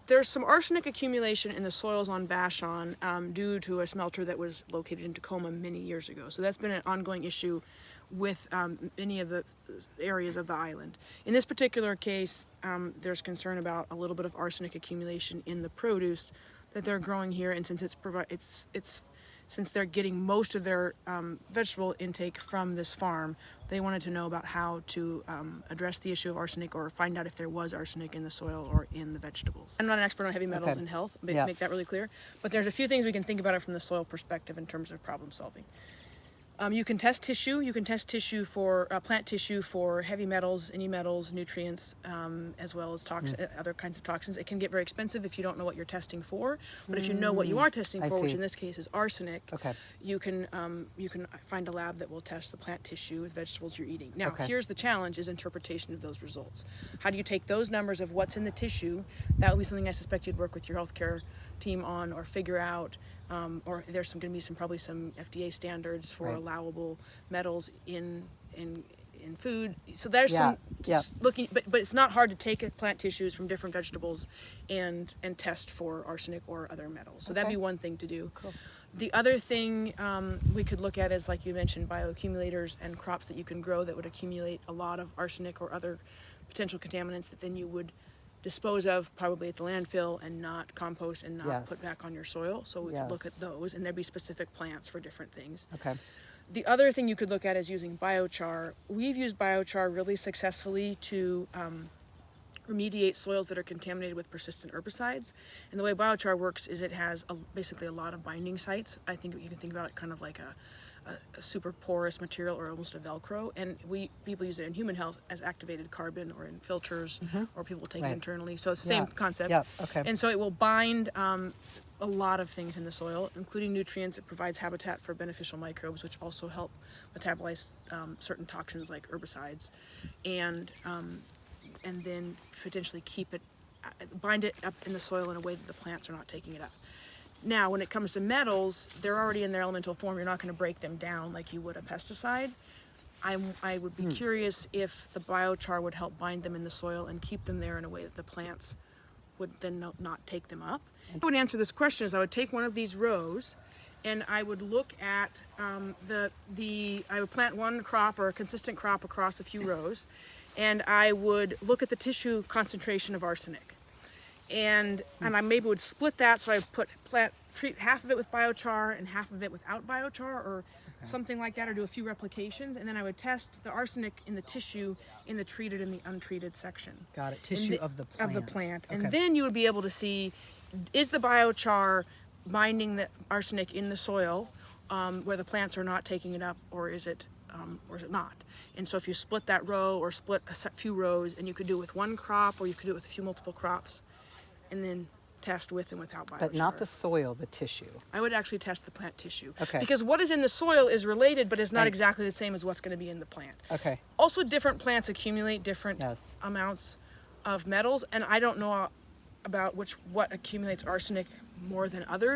There's some arsenic accumulation in the soils on Vashon due to a smelter that was located in Tacoma many years ago. So that's been an ongoing issue with many of the areas of the island. In this particular case, there's concern about a little bit of arsenic accumulation in the produce that they're growing here, and since they're getting most of their vegetable intake from this farm, they wanted to know about how to address the issue of arsenic or find out if there was arsenic in the soil or in the vegetables. I'm not an expert on heavy metals and health, make that really clear, but there's a few things we can think about it from the soil perspective in terms of problem solving. You can test tissue. You can test tissue for plant tissue for heavy metals, any metals, nutrients, as well as other kinds of toxins. It can get very expensive if you don't know what you're testing for. But if you know what you are testing for, which in this case is arsenic, you can find a lab that will test the plant tissue with vegetables you're eating. Now, here's the challenge: is interpretation of those results. How do you take those numbers of what's in the tissue? That would be something I suspect you'd work with your healthcare team on, or figure out. Or there's going to be probably some FDA standards for allowable metals in food. So there's looking, but it's not hard to take plant tissues from different vegetables and test for arsenic or other metals. So that'd be one thing to do. Cool. The other thing we could look at is, like you mentioned, bioaccumulators and crops that you can grow that would accumulate a lot of arsenic or other potential contaminants that then you would dispose of probably at the landfill and not compost and not put back on your soil. So we could look at those, and there'd be specific plants for different things. The other thing you could look at is using biochar. We've used biochar really successfully to remediate soils that are contaminated with persistent herbicides. And the way biochar works is it has basically a lot of binding sites. I think you can think about it kind of like a super porous material or almost a Velcro, and people use it in human health as activated carbon or in filters, or people take it internally. So it's the same concept. And so it will bind a lot of things in the soil, including nutrients. It provides habitat for beneficial microbes, which also help metabolize certain toxins like herbicides, and then potentially bind it up in the soil in a way that the plants are not taking it up. Now, when it comes to metals, they're already in their elemental form. You're not going to break them down like you would a pesticide. I would be curious if the biochar would help bind them in the soil and keep them there in a way that the plants would then not take them up. I would answer this question is I would take one of these rows and I would look at I would plant one crop or a consistent crop across a few rows, and I would look at the tissue concentration of arsenic. And I maybe would split that, so I would treat half of it with biochar and half of it without biochar, or something like that, or do a few replications, and then I would test the arsenic in the tissue in the treated and the untreated section. Got it. Tissue of the plant. Of the plant. And then you would be able to see, is the biochar binding the arsenic in the soil where the plants are not taking it up, or is it not? And so if you split that row or split a few rows, and you could do it with one crop, or you could do it with a few multiple crops, and then test with and without biochar. But not the soil, the tissue. I would actually test the plant tissue. Because what is in the soil is related, but it's not exactly the same as what's going to be in the plant. Also, different plants accumulate different amounts of metals, and I don't know about what accumulates arsenic more than others.